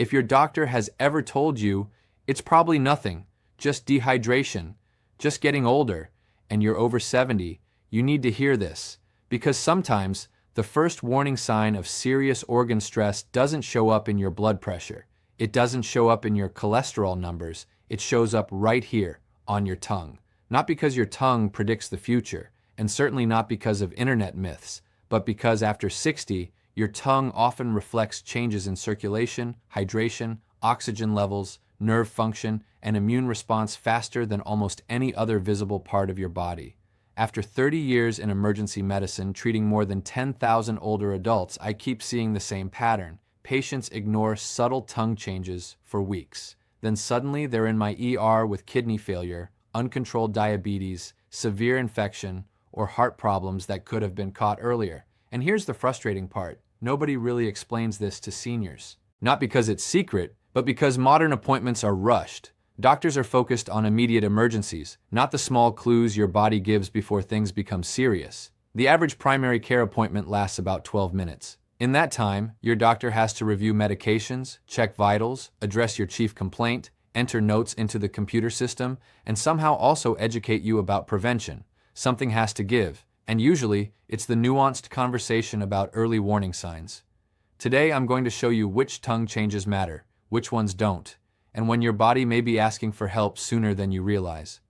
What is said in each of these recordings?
If your doctor has ever told you it's probably nothing, just dehydration, just getting older, and you're over 70, you need to hear this, because sometimes the first warning sign of serious organ stress doesn't show up in your blood pressure. It doesn't show up in your cholesterol numbers. It shows up right here on your tongue. Not because your tongue predicts the future, and certainly not because of internet myths, but because after 60, your tongue often reflects changes in circulation, hydration, oxygen levels, nerve function, and immune response faster than almost any other visible part of your body. After 30 years in emergency medicine, treating more than 10,000 older adults, I keep seeing the same pattern. Patients ignore subtle tongue changes for weeks. Then suddenly they're in my ER with kidney failure, uncontrolled diabetes, severe infection, or heart problems that could have been caught earlier. And here's the frustrating part. Nobody really explains this to seniors. Not because it's secret, but because modern appointments are rushed. Doctors are focused on immediate emergencies, not the small clues your body gives before things become serious. The average primary care appointment lasts about 12 minutes. In that time, your doctor has to review medications, check vitals, address your chief complaint, enter notes into the computer system, and somehow also educate you about prevention. Something has to give, and usually, it's the nuanced conversation about early warning signs. Today, I'm going to show you which tongue changes matter, which ones don't, and when your body may be asking for help sooner than you realize.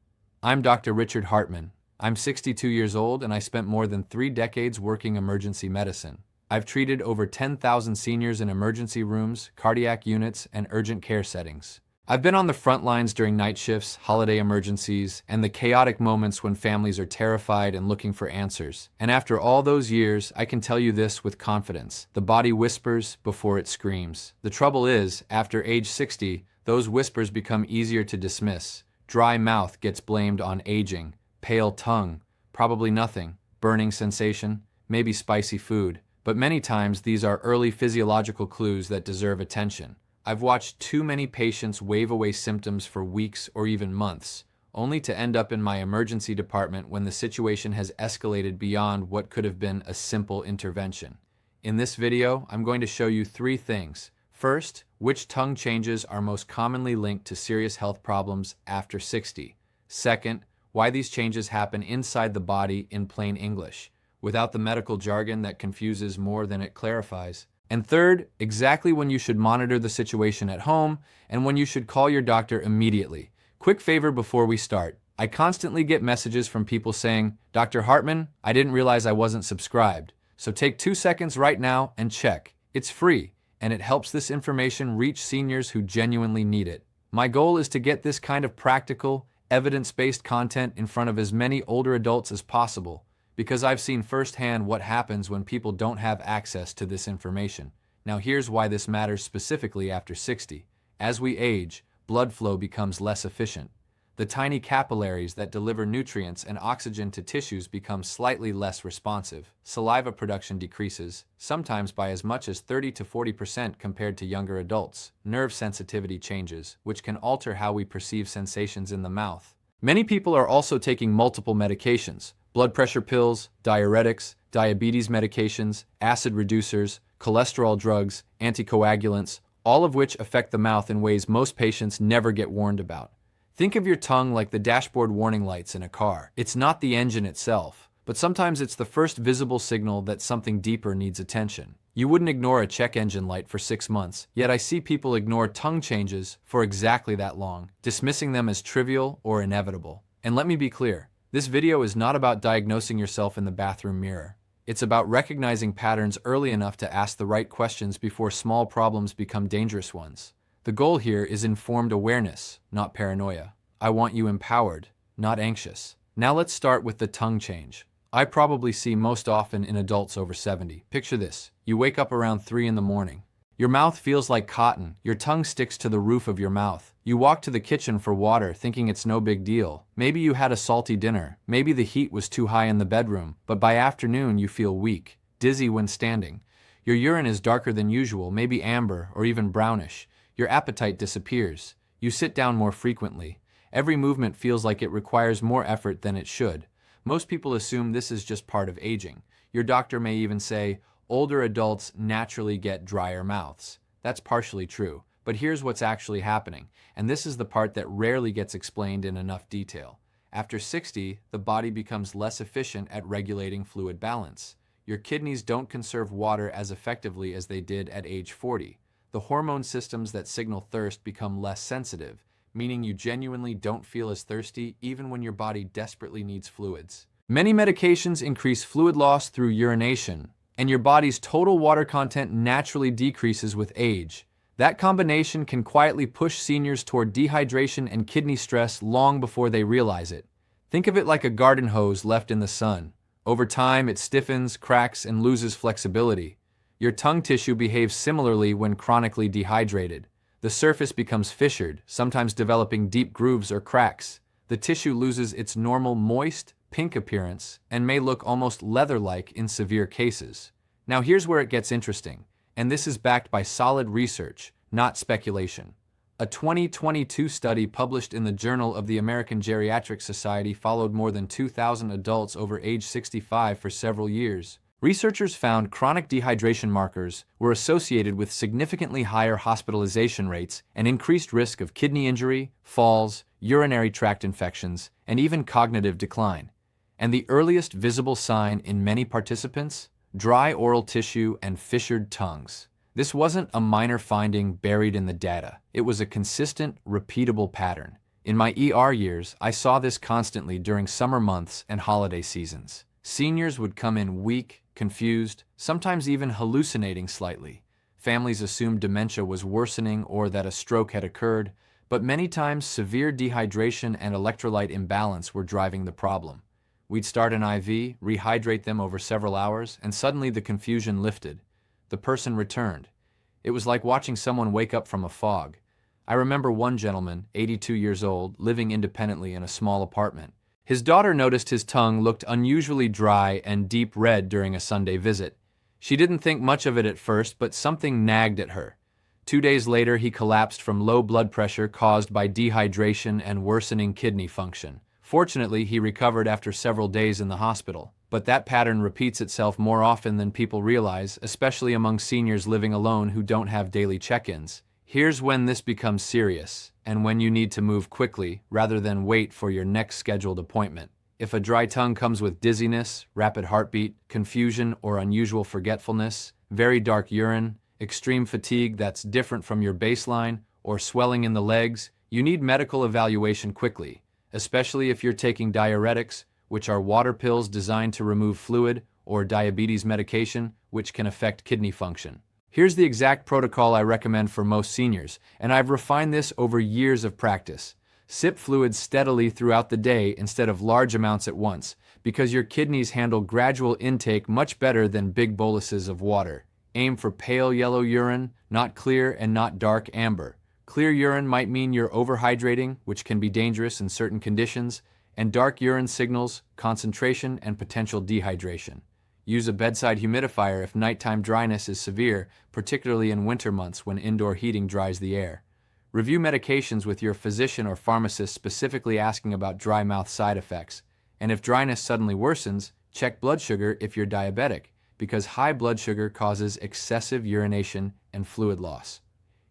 I'm Dr. Richard Hartman. I'm 62 years old and I spent more than 3 decades working emergency medicine. I've treated over 10,000 seniors in emergency rooms, cardiac units, and urgent care settings. I've been on the front lines during night shifts, holiday emergencies, and the chaotic moments when families are terrified and looking for answers. And after all those years, I can tell you this with confidence. The body whispers before it screams. The trouble is, after age 60, those whispers become easier to dismiss. Dry mouth gets blamed on aging. Pale tongue, probably nothing. Burning sensation, maybe spicy food. But many times these are early physiological clues that deserve attention. I've watched too many patients wave away symptoms for weeks or even months, only to end up in my emergency department when the situation has escalated beyond what could have been a simple intervention. In this video, I'm going to show you 3 things. First, which tongue changes are most commonly linked to serious health problems after 60. Second, why these changes happen inside the body in plain English, without the medical jargon that confuses more than it clarifies. And third, exactly when you should monitor the situation at home and when you should call your doctor immediately. Quick favor before we start. I constantly get messages from people saying, "Dr. Hartman, I didn't realize I wasn't subscribed." So take 2 seconds right now and check. It's free, and it helps this information reach seniors who genuinely need it. My goal is to get this kind of practical, evidence-based content in front of as many older adults as possible, because I've seen firsthand what happens when people don't have access to this information. Now here's why this matters specifically after 60. As we age, blood flow becomes less efficient. The tiny capillaries that deliver nutrients and oxygen to tissues become slightly less responsive. Saliva production decreases, sometimes by as much as 30 to 40% compared to younger adults. Nerve sensitivity changes, which can alter how we perceive sensations in the mouth. Many people are also taking multiple medications: blood pressure pills, diuretics, diabetes medications, acid reducers, cholesterol drugs, anticoagulants, all of which affect the mouth in ways most patients never get warned about. Think of your tongue like the dashboard warning lights in a car. It's not the engine itself, but sometimes it's the first visible signal that something deeper needs attention. You wouldn't ignore a check engine light for 6 months, yet I see people ignore tongue changes for exactly that long, dismissing them as trivial or inevitable. And let me be clear, this video is not about diagnosing yourself in the bathroom mirror. It's about recognizing patterns early enough to ask the right questions before small problems become dangerous ones. The goal here is informed awareness, not paranoia. I want you empowered, not anxious. Now let's start with the tongue change. I probably see most often in adults over 70. Picture this. You wake up around 3 in the morning. Your mouth feels like cotton. Your tongue sticks to the roof of your mouth. You walk to the kitchen for water thinking it's no big deal. Maybe you had a salty dinner. Maybe the heat was too high in the bedroom. But by afternoon you feel weak, dizzy when standing. Your urine is darker than usual, maybe amber or even brownish. Your appetite disappears. You sit down more frequently. Every movement feels like it requires more effort than it should. Most people assume this is just part of aging. Your doctor may even say, older adults naturally get drier mouths. That's partially true, But here's what's actually happening, and this is the part that rarely gets explained in enough detail. After 60, the body becomes less efficient at regulating fluid balance. Your kidneys don't conserve water as effectively as they did at age 40. The hormone systems that signal thirst become less sensitive, meaning you genuinely don't feel as thirsty even when your body desperately needs fluids. Many medications increase fluid loss through urination, and your body's total water content naturally decreases with age. That combination can quietly push seniors toward dehydration and kidney stress long before they realize it. Think of it like a garden hose left in the sun. Over time, it stiffens, cracks, and loses flexibility. Your tongue tissue behaves similarly when chronically dehydrated. The surface becomes fissured, sometimes developing deep grooves or cracks. The tissue loses its normal moist, pink appearance and may look almost leather-like in severe cases. Now here's where it gets interesting, and this is backed by solid research, not speculation. A 2022 study published in the Journal of the American Geriatric Society followed more than 2,000 adults over age 65 for several years. Researchers found chronic dehydration markers were associated with significantly higher hospitalization rates and increased risk of kidney injury, falls, urinary tract infections, and even cognitive decline. And the earliest visible sign in many participants? Dry oral tissue and fissured tongues. This wasn't a minor finding buried in the data. It was a consistent, repeatable pattern. In my ER years, I saw this constantly during summer months and holiday seasons. Seniors would come in weak, confused, sometimes even hallucinating slightly. Families assumed dementia was worsening or that a stroke had occurred, but many times severe dehydration and electrolyte imbalance were driving the problem. We'd start an IV, rehydrate them over several hours, and suddenly the confusion lifted. The person returned. It was like watching someone wake up from a fog. I remember one gentleman, 82 years old, living independently in a small apartment. His daughter noticed his tongue looked unusually dry and deep red during a Sunday visit. She didn't think much of it at first, but something nagged at her. 2 days later, he collapsed from low blood pressure caused by dehydration and worsening kidney function. Fortunately, he recovered after several days in the hospital. But that pattern repeats itself more often than people realize, especially among seniors living alone who don't have daily check-ins. Here's when this becomes serious, and when you need to move quickly rather than wait for your next scheduled appointment. If a dry tongue comes with dizziness, rapid heartbeat, confusion or unusual forgetfulness, very dark urine, extreme fatigue that's different from your baseline, or swelling in the legs, you need medical evaluation quickly, especially if you're taking diuretics, which are water pills designed to remove fluid, or diabetes medication, which can affect kidney function. Here's the exact protocol I recommend for most seniors, and I've refined this over years of practice. Sip fluids steadily throughout the day instead of large amounts at once, because your kidneys handle gradual intake much better than big boluses of water. Aim for pale yellow urine, not clear and not dark amber. Clear urine might mean you're overhydrating, which can be dangerous in certain conditions, and dark urine signals concentration and potential dehydration. Use a bedside humidifier if nighttime dryness is severe, particularly in winter months when indoor heating dries the air. Review medications with your physician or pharmacist, specifically asking about dry mouth side effects. And if dryness suddenly worsens, check blood sugar if you're diabetic, because high blood sugar causes excessive urination and fluid loss.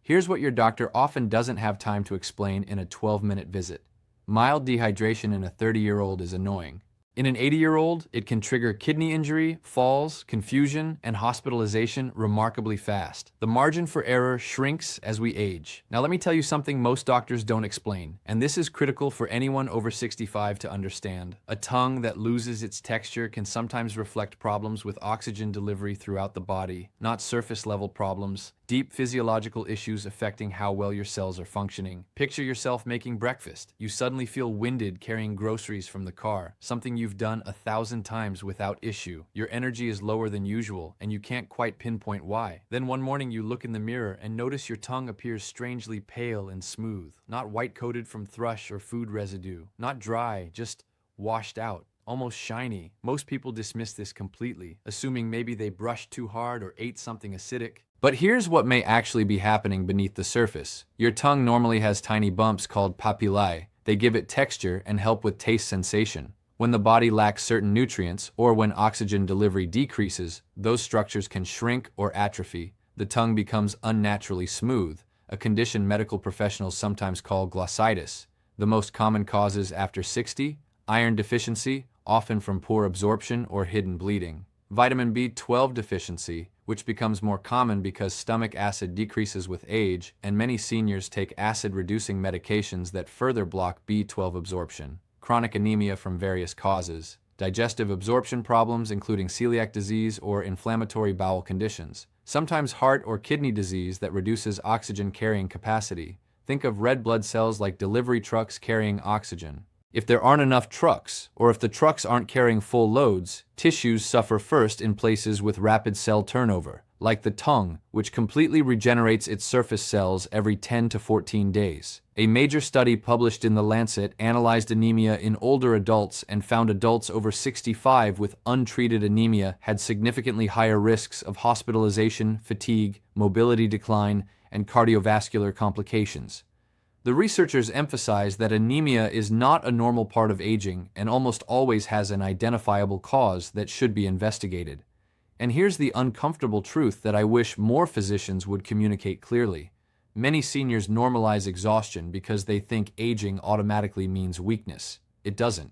Here's what your doctor often doesn't have time to explain in a 12-minute visit. Mild dehydration in a 30-year-old is annoying. In an 80-year-old, it can trigger kidney injury, falls, confusion, and hospitalization remarkably fast. The margin for error shrinks as we age. Now let me tell you something most doctors don't explain, and this is critical for anyone over 65 to understand. A tongue that loses its texture can sometimes reflect problems with oxygen delivery throughout the body, not surface-level problems. Deep physiological issues affecting how well your cells are functioning. Picture yourself making breakfast. You suddenly feel winded carrying groceries from the car, something you've done 1,000 times without issue. Your energy is lower than usual, and you can't quite pinpoint why. Then one morning you look in the mirror and notice your tongue appears strangely pale and smooth, not white-coated from thrush or food residue, not dry, just washed out. Almost shiny. Most people dismiss this completely, assuming maybe they brushed too hard or ate something acidic. But here's what may actually be happening beneath the surface. Your tongue normally has tiny bumps called papillae. They give it texture and help with taste sensation. When the body lacks certain nutrients, or when oxygen delivery decreases, those structures can shrink or atrophy. The tongue becomes unnaturally smooth, a condition medical professionals sometimes call glossitis. The most common causes after 60, iron deficiency, often from poor absorption or hidden bleeding. Vitamin B12 deficiency, which becomes more common because stomach acid decreases with age, and many seniors take acid-reducing medications that further block B12 absorption. Chronic anemia from various causes. Digestive absorption problems, including celiac disease or inflammatory bowel conditions. Sometimes heart or kidney disease that reduces oxygen carrying capacity. Think of red blood cells like delivery trucks carrying oxygen. If there aren't enough trucks, or if the trucks aren't carrying full loads, tissues suffer first in places with rapid cell turnover, like the tongue, which completely regenerates its surface cells every 10 to 14 days. A major study published in The Lancet analyzed anemia in older adults and found adults over 65 with untreated anemia had significantly higher risks of hospitalization, fatigue, mobility decline, and cardiovascular complications. The researchers emphasize that anemia is not a normal part of aging and almost always has an identifiable cause that should be investigated. And here's the uncomfortable truth that I wish more physicians would communicate clearly. Many seniors normalize exhaustion because they think aging automatically means weakness. It doesn't.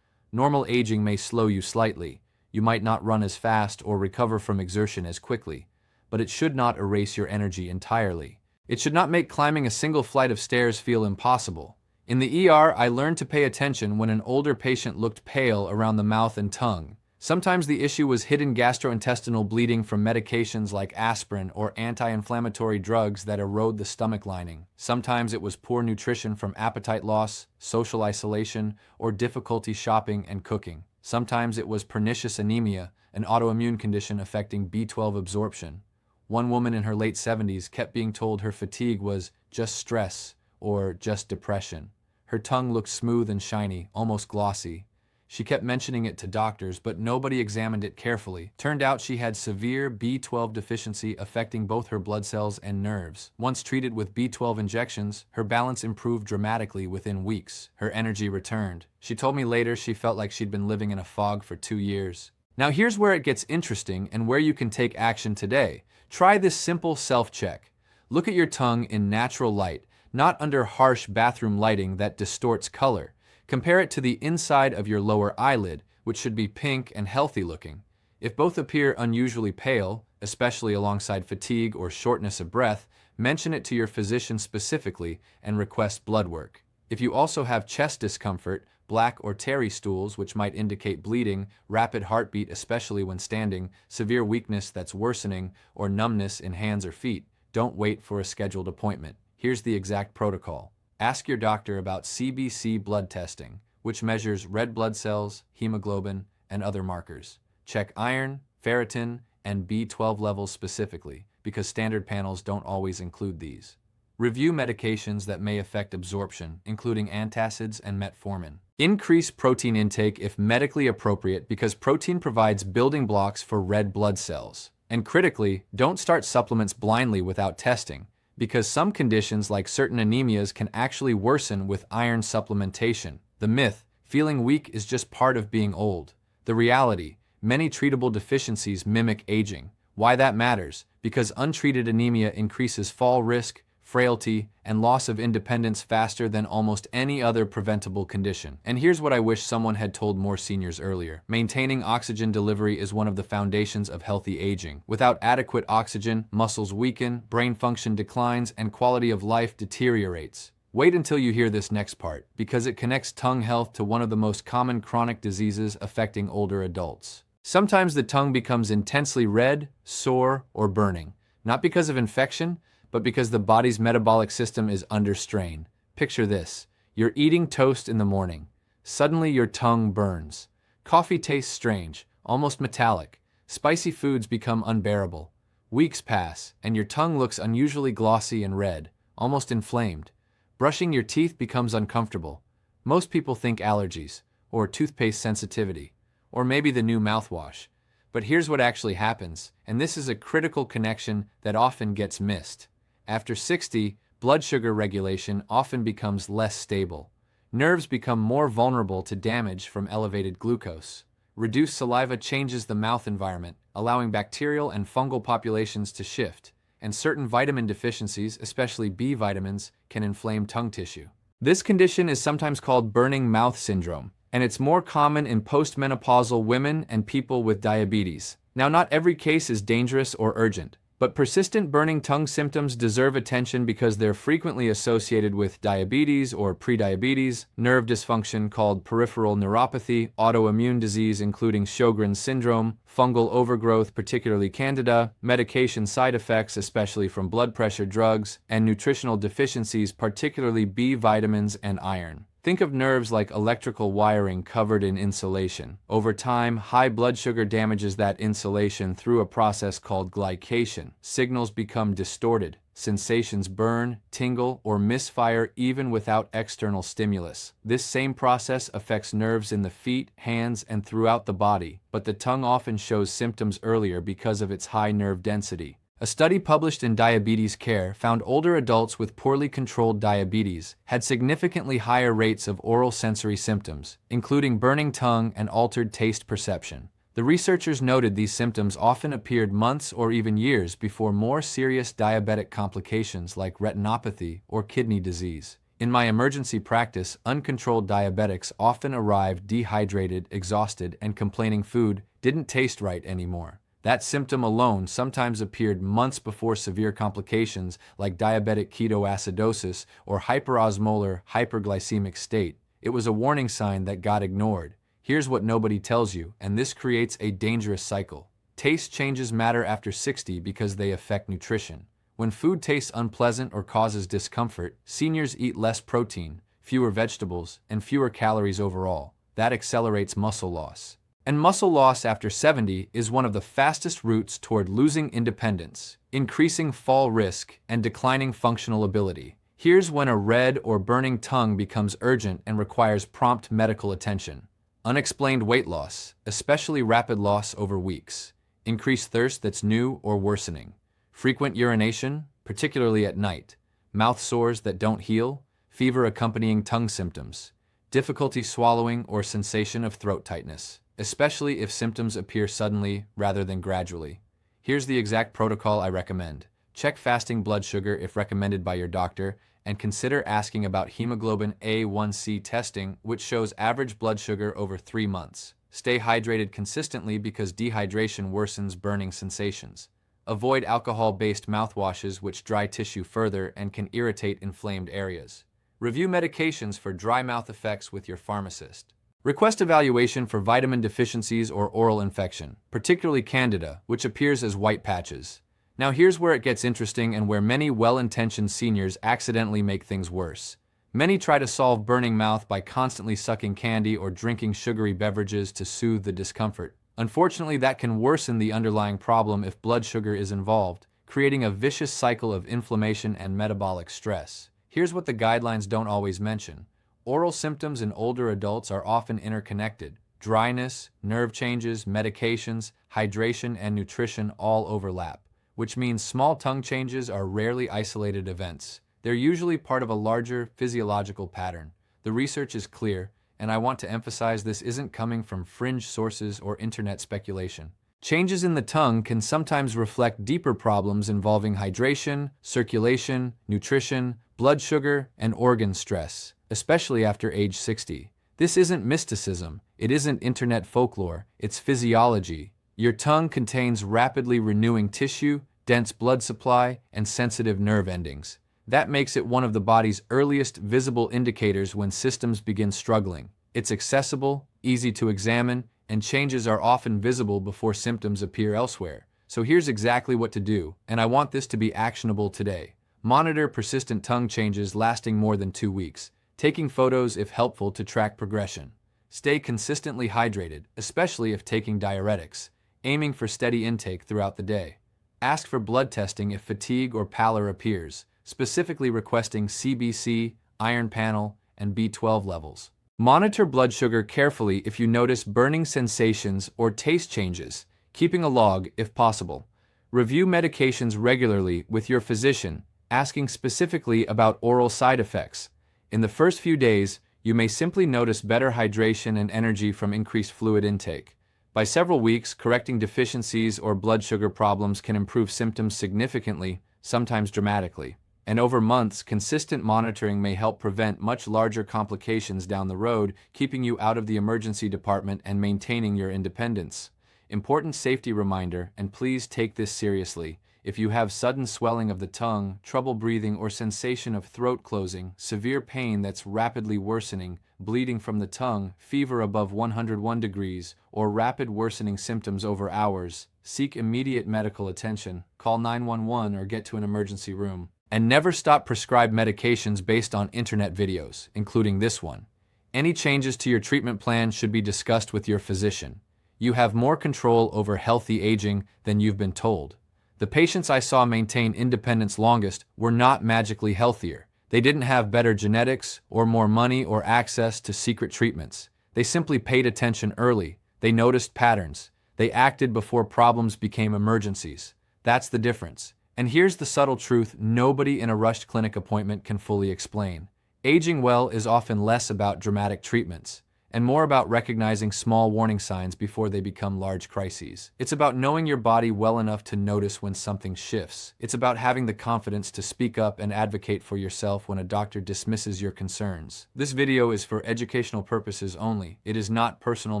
Normal aging may slow you slightly. You might not run as fast or recover from exertion as quickly, but it should not erase your energy entirely. It should not make climbing a single flight of stairs feel impossible. In the ER, I learned to pay attention when an older patient looked pale around the mouth and tongue. Sometimes the issue was hidden gastrointestinal bleeding from medications like aspirin or anti-inflammatory drugs that erode the stomach lining. Sometimes it was poor nutrition from appetite loss, social isolation, or difficulty shopping and cooking. Sometimes it was pernicious anemia, an autoimmune condition affecting B12 absorption. One woman in her late 70s kept being told her fatigue was just stress or just depression. Her tongue looked smooth and shiny, almost glossy. She kept mentioning it to doctors, but nobody examined it carefully. Turned out she had severe B12 deficiency affecting both her blood cells and nerves. Once treated with B12 injections, her balance improved dramatically within weeks. Her energy returned. She told me later she felt like she'd been living in a fog for 2 years. Now here's where it gets interesting and where you can take action today. Try this simple self-check. Look at your tongue in natural light, not under harsh bathroom lighting that distorts color. Compare it to the inside of your lower eyelid, which should be pink and healthy looking. If both appear unusually pale, especially alongside fatigue or shortness of breath, mention it to your physician specifically and request blood work. If you also have chest discomfort, black or tarry stools, which might indicate bleeding, rapid heartbeat especially when standing, severe weakness that's worsening, or numbness in hands or feet, don't wait for a scheduled appointment. Here's the exact protocol. Ask your doctor about CBC blood testing, which measures red blood cells, hemoglobin, and other markers. Check iron, ferritin, and B12 levels specifically, because standard panels don't always include these. Review medications that may affect absorption, including antacids and metformin. Increase protein intake if medically appropriate because protein provides building blocks for red blood cells. And critically, don't start supplements blindly without testing, because some conditions like certain anemias can actually worsen with iron supplementation. The myth, feeling weak is just part of being old. The reality, many treatable deficiencies mimic aging. Why that matters? Because untreated anemia increases fall risk, frailty, and loss of independence faster than almost any other preventable condition. And here's what I wish someone had told more seniors earlier. Maintaining oxygen delivery is one of the foundations of healthy aging. Without adequate oxygen, muscles weaken, brain function declines, and quality of life deteriorates. Wait until you hear this next part, because it connects tongue health to one of the most common chronic diseases affecting older adults. Sometimes the tongue becomes intensely red, sore, or burning, not because of infection, but because the body's metabolic system is under strain. Picture this. You're eating toast in the morning. Suddenly your tongue burns. Coffee tastes strange, almost metallic. Spicy foods become unbearable. Weeks pass, and your tongue looks unusually glossy and red, almost inflamed. Brushing your teeth becomes uncomfortable. Most people think allergies, or toothpaste sensitivity, or maybe the new mouthwash. But here's what actually happens, and this is a critical connection that often gets missed. After 60, blood sugar regulation often becomes less stable. Nerves become more vulnerable to damage from elevated glucose. Reduced saliva changes the mouth environment, allowing bacterial and fungal populations to shift. and certain vitamin deficiencies, especially B vitamins, can inflame tongue tissue. This condition is sometimes called burning mouth syndrome, and it's more common in postmenopausal women and people with diabetes. Now, not every case is dangerous or urgent, but persistent burning tongue symptoms deserve attention because they're frequently associated with diabetes or prediabetes, nerve dysfunction called peripheral neuropathy, autoimmune disease including Sjogren's syndrome, fungal overgrowth, particularly Candida, medication side effects, especially from blood pressure drugs, and nutritional deficiencies, particularly B vitamins and iron. Think of nerves like electrical wiring covered in insulation. Over time, high blood sugar damages that insulation through a process called glycation. Signals become distorted. Sensations burn, tingle, or misfire even without external stimulus. This same process affects nerves in the feet, hands, and throughout the body, but the tongue often shows symptoms earlier because of its high nerve density. A study published in Diabetes Care found older adults with poorly controlled diabetes had significantly higher rates of oral sensory symptoms, including burning tongue and altered taste perception. The researchers noted these symptoms often appeared months or even years before more serious diabetic complications like retinopathy or kidney disease. In my emergency practice, uncontrolled diabetics often arrived dehydrated, exhausted, and complaining food didn't taste right anymore. That symptom alone sometimes appeared months before severe complications like diabetic ketoacidosis or hyperosmolar hyperglycemic state. It was a warning sign that got ignored. Here's what nobody tells you, and this creates a dangerous cycle. Taste changes matter after 60 because they affect nutrition. When food tastes unpleasant or causes discomfort, seniors eat less protein, fewer vegetables, and fewer calories overall. That accelerates muscle loss. And muscle loss after 70 is one of the fastest routes toward losing independence, increasing fall risk, and declining functional ability. Here's when a red or burning tongue becomes urgent and requires prompt medical attention. Unexplained weight loss, especially rapid loss over weeks. Increased thirst that's new or worsening. Frequent urination, particularly at night. Mouth sores that don't heal. Fever accompanying tongue symptoms. Difficulty swallowing or sensation of throat tightness, especially if symptoms appear suddenly rather than gradually. Here's the exact protocol I recommend. Check fasting blood sugar if recommended by your doctor, and consider asking about hemoglobin A1C testing, which shows average blood sugar over 3 months. Stay hydrated consistently because dehydration worsens burning sensations. Avoid alcohol-based mouthwashes which dry tissue further and can irritate inflamed areas. Review medications for dry mouth effects with your pharmacist. Request evaluation for vitamin deficiencies or oral infection, particularly Candida, which appears as white patches. Now here's where it gets interesting and where many well-intentioned seniors accidentally make things worse. Many try to solve burning mouth by constantly sucking candy or drinking sugary beverages to soothe the discomfort. Unfortunately, that can worsen the underlying problem if blood sugar is involved, creating a vicious cycle of inflammation and metabolic stress. Here's what the guidelines don't always mention. Oral symptoms in older adults are often interconnected. Dryness, nerve changes, medications, hydration, and nutrition all overlap, which means small tongue changes are rarely isolated events. They're usually part of a larger physiological pattern. The research is clear, and I want to emphasize this isn't coming from fringe sources or internet speculation. Changes in the tongue can sometimes reflect deeper problems involving hydration, circulation, nutrition, blood sugar, and organ stress, especially after age 60. This isn't mysticism, it isn't internet folklore, it's physiology. Your tongue contains rapidly renewing tissue, dense blood supply, and sensitive nerve endings. That makes it one of the body's earliest visible indicators when systems begin struggling. It's accessible, easy to examine, and changes are often visible before symptoms appear elsewhere. So here's exactly what to do, and I want this to be actionable today. Monitor persistent tongue changes lasting more than 2 weeks, taking photos if helpful to track progression. Stay consistently hydrated, especially if taking diuretics, aiming for steady intake throughout the day. Ask for blood testing if fatigue or pallor appears, specifically requesting CBC, iron panel, and B12 levels. Monitor blood sugar carefully if you notice burning sensations or taste changes, keeping a log if possible. Review medications regularly with your physician, asking specifically about oral side effects. In the first few days, you may simply notice better hydration and energy from increased fluid intake. By several weeks, correcting deficiencies or blood sugar problems can improve symptoms significantly, sometimes dramatically. And over months, consistent monitoring may help prevent much larger complications down the road, keeping you out of the emergency department and maintaining your independence. Important safety reminder, and please take this seriously. If you have sudden swelling of the tongue, trouble breathing, or sensation of throat closing, severe pain that's rapidly worsening, bleeding from the tongue, fever above 101 degrees, or rapid worsening symptoms over hours, seek immediate medical attention, call 911 or get to an emergency room. And never stop prescribed medications based on internet videos, including this one. Any changes to your treatment plan should be discussed with your physician. You have more control over healthy aging than you've been told. The patients I saw maintain independence longest were not magically healthier. They didn't have better genetics or more money or access to secret treatments. They simply paid attention early. They noticed patterns. They acted before problems became emergencies. That's the difference. And here's the subtle truth nobody in a rushed clinic appointment can fully explain. Aging well is often less about dramatic treatments and more about recognizing small warning signs before they become large crises. It's about knowing your body well enough to notice when something shifts. It's about having the confidence to speak up and advocate for yourself when a doctor dismisses your concerns. This video is for educational purposes only. It is not personal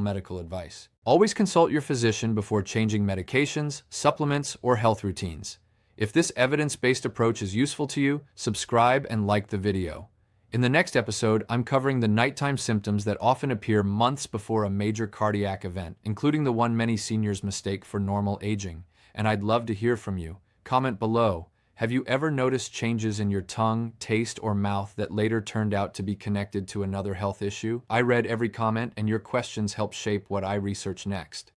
medical advice. Always consult your physician before changing medications, supplements, or health routines. If this evidence-based approach is useful to you, subscribe and like the video. In the next episode, I'm covering the nighttime symptoms that often appear months before a major cardiac event, including the one many seniors mistake for normal aging. And I'd love to hear from you. Comment below. Have you ever noticed changes in your tongue, taste, or mouth that later turned out to be connected to another health issue? I read every comment, and your questions help shape what I research next.